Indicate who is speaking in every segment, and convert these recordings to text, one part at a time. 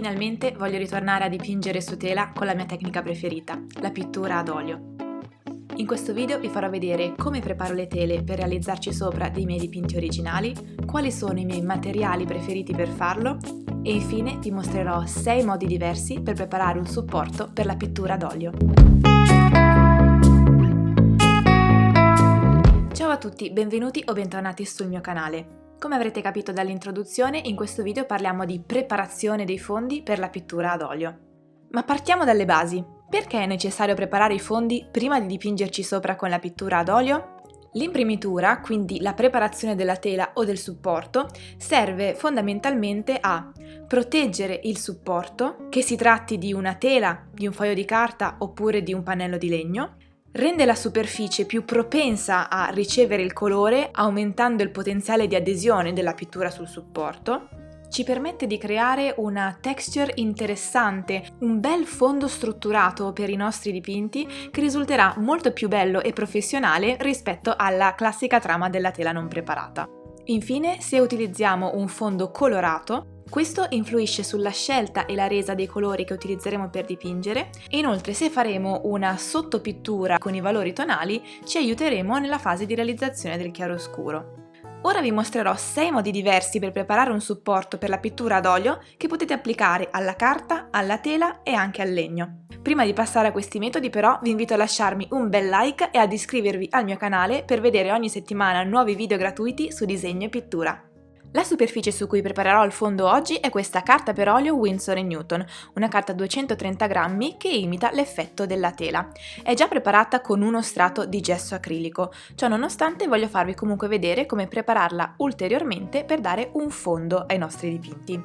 Speaker 1: Finalmente voglio ritornare a dipingere su tela con la mia tecnica preferita, la pittura ad olio. In questo video vi farò vedere come preparo le tele per realizzarci sopra dei miei dipinti originali, quali sono i miei materiali preferiti per farlo e infine vi mostrerò 6 modi diversi per preparare un supporto per la pittura ad olio. Ciao a tutti, benvenuti o bentornati sul mio canale. Come avrete capito dall'introduzione, in questo video parliamo di preparazione dei fondi per la pittura ad olio. Ma partiamo dalle basi. Perché è necessario preparare i fondi prima di dipingerci sopra con la pittura ad olio? L'imprimitura, quindi la preparazione della tela o del supporto, serve fondamentalmente a proteggere il supporto, che si tratti di una tela, di un foglio di carta oppure di un pannello di legno, rende la superficie più propensa a ricevere il colore, aumentando il potenziale di adesione della pittura sul supporto, ci permette di creare una texture interessante, un bel fondo strutturato per i nostri dipinti che risulterà molto più bello e professionale rispetto alla classica trama della tela non preparata. Infine, se utilizziamo un fondo colorato, questo influisce sulla scelta e la resa dei colori che utilizzeremo per dipingere e inoltre se faremo una sottopittura con i valori tonali ci aiuteremo nella fase di realizzazione del chiaroscuro. Ora vi mostrerò 6 modi diversi per preparare un supporto per la pittura ad olio che potete applicare alla carta, alla tela e anche al legno. Prima di passare a questi metodi però vi invito a lasciarmi un bel like e ad iscrivervi al mio canale per vedere ogni settimana nuovi video gratuiti su disegno e pittura. La superficie su cui preparerò il fondo oggi è questa carta per olio Winsor & Newton, una carta 230 grammi che imita l'effetto della tela. È già preparata con uno strato di gesso acrilico, ciò nonostante voglio farvi comunque vedere come prepararla ulteriormente per dare un fondo ai nostri dipinti.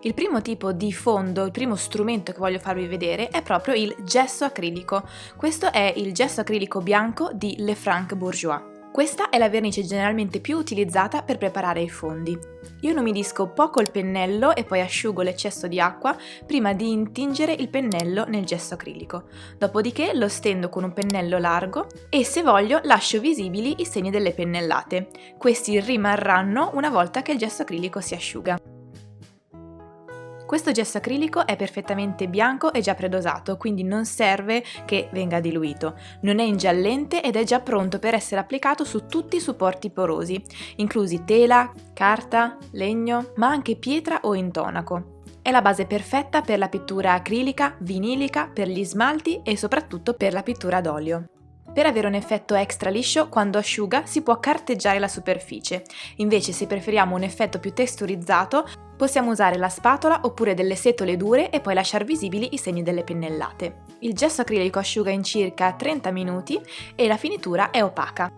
Speaker 1: Il primo tipo di fondo, il primo strumento che voglio farvi vedere è proprio il gesso acrilico. Questo è il gesso acrilico bianco di Lefranc Bourjois. Questa è la vernice generalmente più utilizzata per preparare i fondi. Io lo umidisco poco il pennello e poi asciugo l'eccesso di acqua prima di intingere il pennello nel gesso acrilico. Dopodiché lo stendo con un pennello largo e se voglio lascio visibili i segni delle pennellate. Questi rimarranno una volta che il gesso acrilico si asciuga. Questo gesso acrilico è perfettamente bianco e già predosato, quindi non serve che venga diluito. Non è ingiallente ed è già pronto per essere applicato su tutti i supporti porosi, inclusi tela, carta, legno, ma anche pietra o intonaco. È la base perfetta per la pittura acrilica, vinilica, per gli smalti e soprattutto per la pittura ad olio. Per avere un effetto extra liscio, quando asciuga si può carteggiare la superficie, invece se preferiamo un effetto più texturizzato possiamo usare la spatola oppure delle setole dure e poi lasciare visibili i segni delle pennellate. Il gesso acrilico asciuga in circa 30 minuti e la finitura è opaca.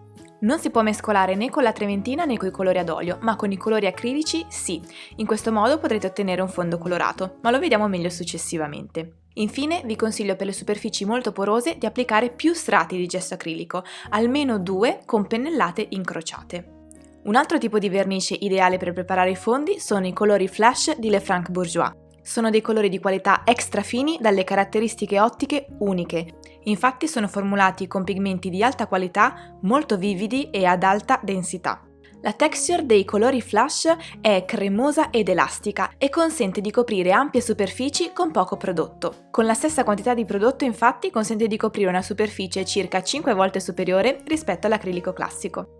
Speaker 1: Non si può mescolare né con la trementina né con i colori ad olio, ma con i colori acrilici sì. In questo modo potrete ottenere un fondo colorato, ma lo vediamo meglio successivamente. Infine vi consiglio per le superfici molto porose di applicare più strati di gesso acrilico, almeno 2 con pennellate incrociate. Un altro tipo di vernice ideale per preparare i fondi sono i colori flash di Lefranc Bourjois. Sono dei colori di qualità extra fini dalle caratteristiche ottiche uniche. Infatti sono formulati con pigmenti di alta qualità, molto vividi e ad alta densità. La texture dei colori flash è cremosa ed elastica e consente di coprire ampie superfici con poco prodotto. Con la stessa quantità di prodotto infatti consente di coprire una superficie circa 5 volte superiore rispetto all'acrilico classico.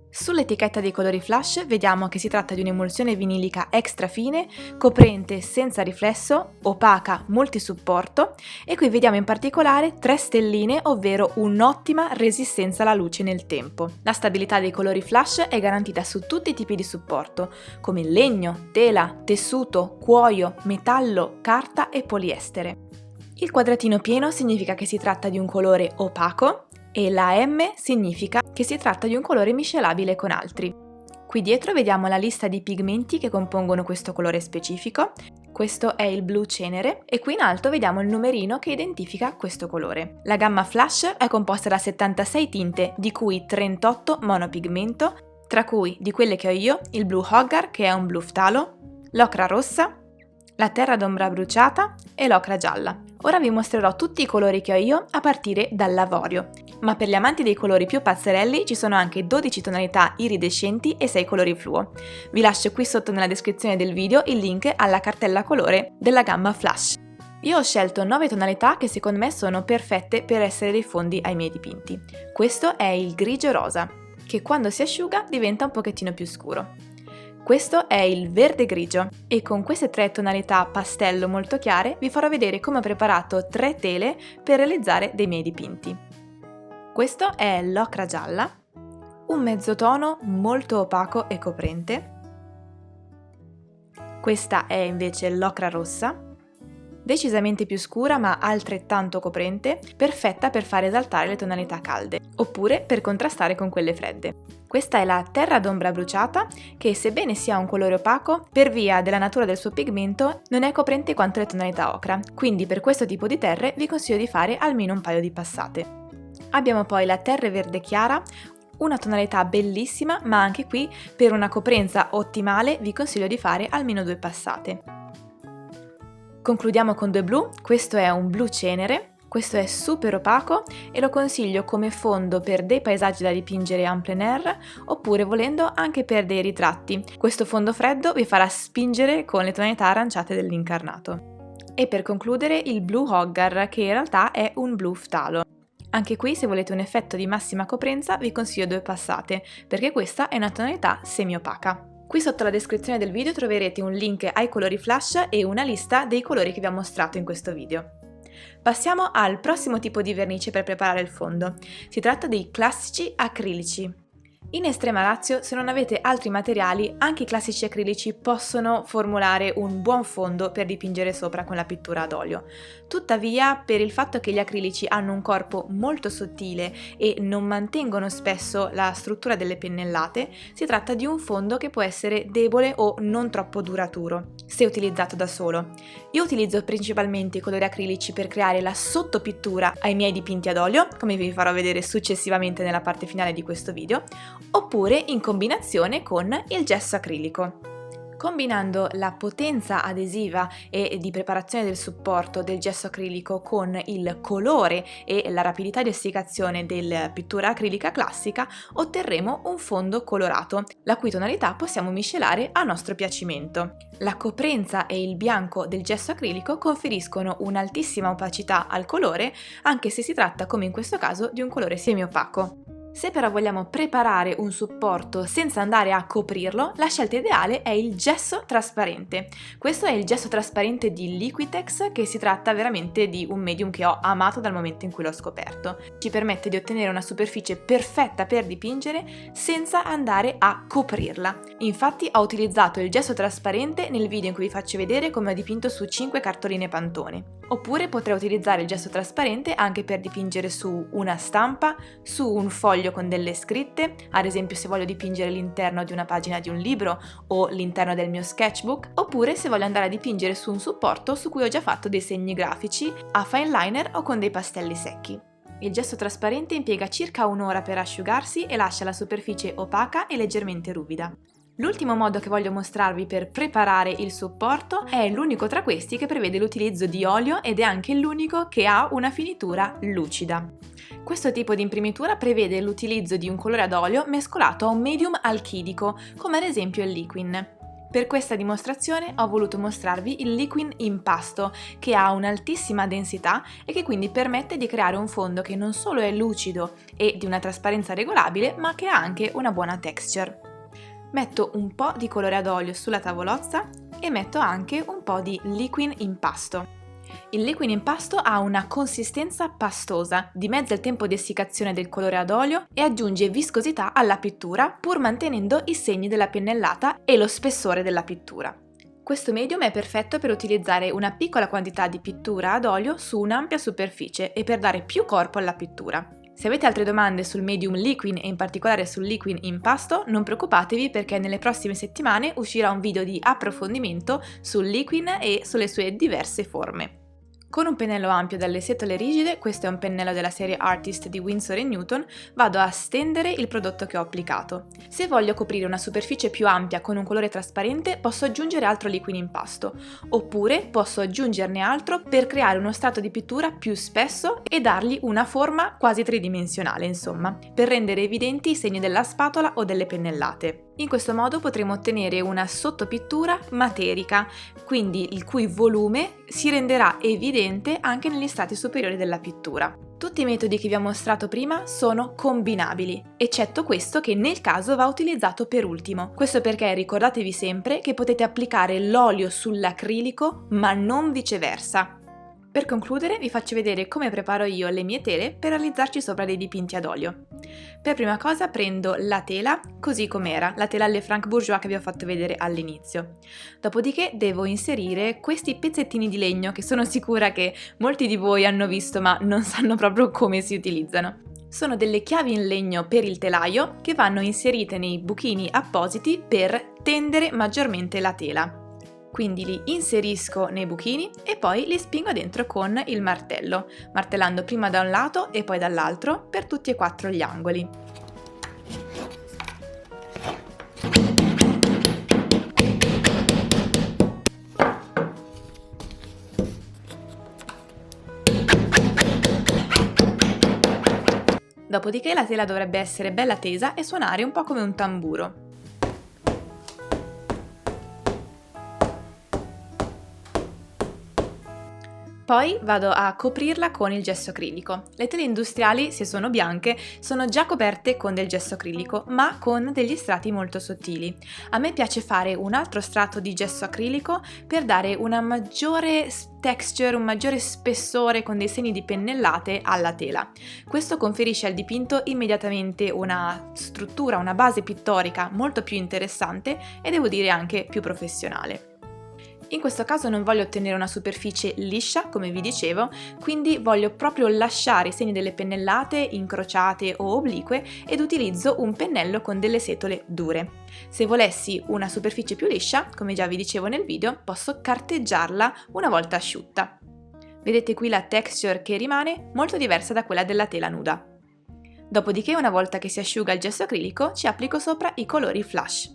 Speaker 1: Sull'etichetta dei colori flash vediamo che si tratta di un'emulsione vinilica extra fine, coprente senza riflesso, opaca multisupporto e qui vediamo in particolare 3 stelline, ovvero un'ottima resistenza alla luce nel tempo. La stabilità dei colori flash è garantita su tutti i tipi di supporto, come legno, tela, tessuto, cuoio, metallo, carta e poliestere. Il quadratino pieno significa che si tratta di un colore opaco, e la M significa che si tratta di un colore miscelabile con altri. Qui dietro vediamo la lista di pigmenti che compongono questo colore specifico. Questo è il blu cenere e qui in alto vediamo il numerino che identifica questo colore. La gamma Flash è composta da 76 tinte, di cui 38 monopigmento, tra cui di quelle che ho io il blu Hoggar che è un blu ftalo, l'ocra rossa, la terra d'ombra bruciata e l'ocra gialla. Ora vi mostrerò tutti i colori che ho io a partire dall'avorio. Ma per gli amanti dei colori più pazzerelli ci sono anche 12 tonalità iridescenti e 6 colori fluo. Vi lascio qui sotto nella descrizione del video il link alla cartella colore della gamma Flash. Io ho scelto 9 tonalità che secondo me sono perfette per essere dei fondi ai miei dipinti. Questo è il grigio rosa, che quando si asciuga diventa un pochettino più scuro. Questo è il verde grigio e con queste 3 tonalità pastello molto chiare vi farò vedere come ho preparato 3 tele per realizzare dei miei dipinti. Questo è l'ocra gialla, un mezzotono molto opaco e coprente. Questa è invece l'ocra rossa, decisamente più scura ma altrettanto coprente, perfetta per far esaltare le tonalità calde, oppure per contrastare con quelle fredde. Questa è la terra d'ombra bruciata, che sebbene sia un colore opaco, per via della natura del suo pigmento non è coprente quanto le tonalità ocra, quindi per questo tipo di terre vi consiglio di fare almeno un paio di passate. Abbiamo poi la terra verde chiara, una tonalità bellissima, ma anche qui per una coprenza ottimale vi consiglio di fare almeno 2 passate. Concludiamo con 2 blu, questo è un blu cenere, questo è super opaco e lo consiglio come fondo per dei paesaggi da dipingere en plein air oppure volendo anche per dei ritratti. Questo fondo freddo vi farà spingere con le tonalità aranciate dell'incarnato. E per concludere il blu hoggar, che in realtà è un blu ftalo. Anche qui, se volete un effetto di massima coprenza, vi consiglio 2 passate, perché questa è una tonalità semi-opaca. Qui sotto la descrizione del video troverete un link ai colori flash e una lista dei colori che vi ho mostrato in questo video. Passiamo al prossimo tipo di vernice per preparare il fondo. Si tratta dei classici acrilici. In estrema ratio, se non avete altri materiali, anche i classici acrilici possono formulare un buon fondo per dipingere sopra con la pittura ad olio. Tuttavia, per il fatto che gli acrilici hanno un corpo molto sottile e non mantengono spesso la struttura delle pennellate, si tratta di un fondo che può essere debole o non troppo duraturo, se utilizzato da solo. Io utilizzo principalmente i colori acrilici per creare la sottopittura ai miei dipinti ad olio, come vi farò vedere successivamente nella parte finale di questo video, oppure in combinazione con il gesso acrilico. Combinando la potenza adesiva e di preparazione del supporto del gesso acrilico con il colore e la rapidità di essicazione della pittura acrilica classica, otterremo un fondo colorato, la cui tonalità possiamo miscelare a nostro piacimento. La coprenza e il bianco del gesso acrilico conferiscono un'altissima opacità al colore, anche se si tratta, come in questo caso, di un colore semiopaco. Se però vogliamo preparare un supporto senza andare a coprirlo, la scelta ideale è il gesso trasparente. Questo è il gesso trasparente di Liquitex, che si tratta veramente di un medium che ho amato dal momento in cui l'ho scoperto. Ci permette di ottenere una superficie perfetta per dipingere senza andare a coprirla. Infatti ho utilizzato il gesso trasparente nel video in cui vi faccio vedere come ho dipinto su 5 cartoline Pantone. Oppure potrei utilizzare il gesso trasparente anche per dipingere su una stampa, su un foglio con delle scritte, ad esempio se voglio dipingere l'interno di una pagina di un libro o l'interno del mio sketchbook, oppure se voglio andare a dipingere su un supporto su cui ho già fatto dei segni grafici a fine liner o con dei pastelli secchi. Il gesso trasparente impiega circa un'ora per asciugarsi e lascia la superficie opaca e leggermente ruvida. L'ultimo modo che voglio mostrarvi per preparare il supporto è l'unico tra questi che prevede l'utilizzo di olio ed è anche l'unico che ha una finitura lucida. Questo tipo di imprimitura prevede l'utilizzo di un colore ad olio mescolato a un medium alchidico, come ad esempio il Liquin. Per questa dimostrazione ho voluto mostrarvi il Liquin Impasto, che ha un'altissima densità e che quindi permette di creare un fondo che non solo è lucido e di una trasparenza regolabile, ma che ha anche una buona texture. Metto un po' di colore ad olio sulla tavolozza e metto anche un po' di Liquin Impasto. Il Liquin Impasto ha una consistenza pastosa, dimezza il tempo di essiccazione del colore ad olio e aggiunge viscosità alla pittura pur mantenendo i segni della pennellata e lo spessore della pittura. Questo medium è perfetto per utilizzare una piccola quantità di pittura ad olio su un'ampia superficie e per dare più corpo alla pittura. Se avete altre domande sul medium Liquin e in particolare sul Liquin Impasto, non preoccupatevi perché nelle prossime settimane uscirà un video di approfondimento sul Liquin e sulle sue diverse forme. Con un pennello ampio dalle setole rigide, questo è un pennello della serie Artist di Winsor & Newton, vado a stendere il prodotto che ho applicato. Se voglio coprire una superficie più ampia con un colore trasparente, posso aggiungere altro liquido impasto, oppure posso aggiungerne altro per creare uno strato di pittura più spesso e dargli una forma quasi tridimensionale, insomma, per rendere evidenti i segni della spatola o delle pennellate. In questo modo potremo ottenere una sottopittura materica, quindi il cui volume si renderà evidente anche negli strati superiori della pittura. Tutti i metodi che vi ho mostrato prima sono combinabili, eccetto questo che nel caso va utilizzato per ultimo. Questo perché ricordatevi sempre che potete applicare l'olio sull'acrilico, ma non viceversa. Per concludere vi faccio vedere come preparo io le mie tele per realizzarci sopra dei dipinti ad olio. Per prima cosa prendo la tela così com'era, la tela alle Franck Bourgeois che vi ho fatto vedere all'inizio. Dopodiché devo inserire questi pezzettini di legno che sono sicura che molti di voi hanno visto ma non sanno proprio come si utilizzano. Sono delle chiavi in legno per il telaio che vanno inserite nei buchini appositi per tendere maggiormente la tela. Quindi li inserisco nei buchini e poi li spingo dentro con il martello, martellando prima da un lato e poi dall'altro per tutti e 4 gli angoli. Dopodiché la tela dovrebbe essere bella tesa e suonare un po' come un tamburo. Poi vado a coprirla con il gesso acrilico. Le tele industriali, se sono bianche, sono già coperte con del gesso acrilico, ma con degli strati molto sottili. A me piace fare un altro strato di gesso acrilico per dare una maggiore texture, un maggiore spessore con dei segni di pennellate alla tela. Questo conferisce al dipinto immediatamente una struttura, una base pittorica molto più interessante e devo dire anche più professionale. In questo caso non voglio ottenere una superficie liscia, come vi dicevo, quindi voglio proprio lasciare i segni delle pennellate incrociate o oblique ed utilizzo un pennello con delle setole dure. Se volessi una superficie più liscia, come già vi dicevo nel video, posso carteggiarla una volta asciutta. Vedete qui la texture che rimane molto diversa da quella della tela nuda. Dopodiché, una volta che si asciuga il gesso acrilico, ci applico sopra i colori flash.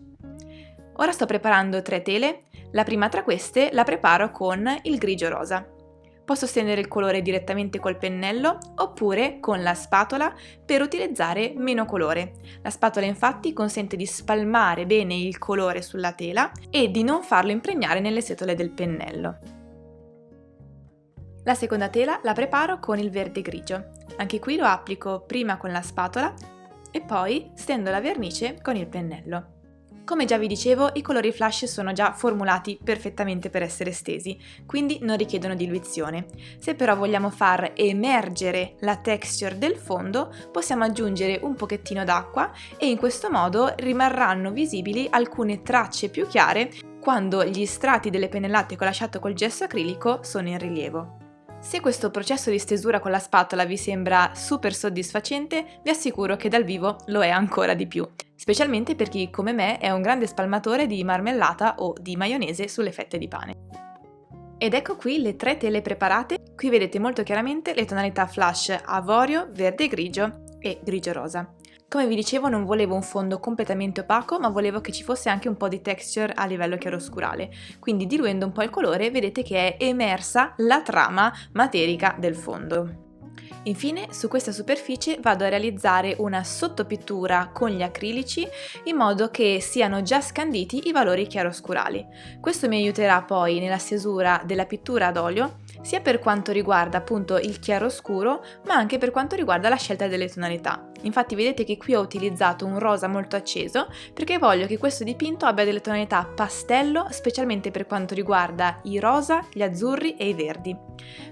Speaker 1: Ora sto preparando 3 tele. La prima tra queste la preparo con il grigio rosa. Posso stendere il colore direttamente col pennello oppure con la spatola per utilizzare meno colore. La spatola infatti consente di spalmare bene il colore sulla tela e di non farlo impregnare nelle setole del pennello. La seconda tela la preparo con il verde grigio. Anche qui lo applico prima con la spatola e poi stendo la vernice con il pennello. Come già vi dicevo, i colori flash sono già formulati perfettamente per essere stesi, quindi non richiedono diluizione. Se però vogliamo far emergere la texture del fondo, possiamo aggiungere un pochettino d'acqua e in questo modo rimarranno visibili alcune tracce più chiare quando gli strati delle pennellate che ho lasciato col gesso acrilico sono in rilievo. Se questo processo di stesura con la spatola vi sembra super soddisfacente, vi assicuro che dal vivo lo è ancora di più, specialmente per chi come me è un grande spalmatore di marmellata o di maionese sulle fette di pane. Ed ecco qui le 3 tele preparate. Qui vedete molto chiaramente le tonalità flash avorio, verde grigio e grigio rosa. Come vi dicevo, non volevo un fondo completamente opaco, ma volevo che ci fosse anche un po' di texture a livello chiaroscurale. Quindi diluendo un po' il colore vedete che è emersa la trama materica del fondo. Infine, su questa superficie vado a realizzare una sottopittura con gli acrilici in modo che siano già scanditi i valori chiaroscurali. Questo mi aiuterà poi nella stesura della pittura ad olio, sia per quanto riguarda appunto il chiaroscuro, ma anche per quanto riguarda la scelta delle tonalità. Infatti vedete che qui ho utilizzato un rosa molto acceso perché voglio che questo dipinto abbia delle tonalità pastello, specialmente per quanto riguarda i rosa, gli azzurri e i verdi.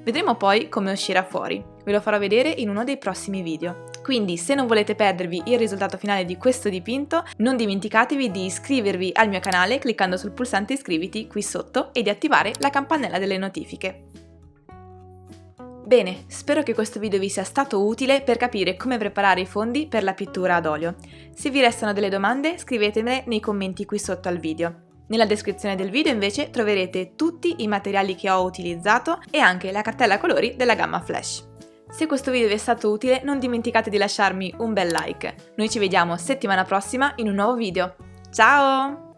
Speaker 1: Vedremo poi come uscirà fuori, ve lo farò vedere in uno dei prossimi video. Quindi se non volete perdervi il risultato finale di questo dipinto, non dimenticatevi di iscrivervi al mio canale cliccando sul pulsante iscriviti qui sotto e di attivare la campanella delle notifiche. Bene, spero che questo video vi sia stato utile per capire come preparare i fondi per la pittura ad olio. Se vi restano delle domande, scrivetemele nei commenti qui sotto al video. Nella descrizione del video invece troverete tutti i materiali che ho utilizzato e anche la cartella colori della gamma Flash. Se questo video vi è stato utile non dimenticate di lasciarmi un bel like. Noi ci vediamo settimana prossima in un nuovo video. Ciao!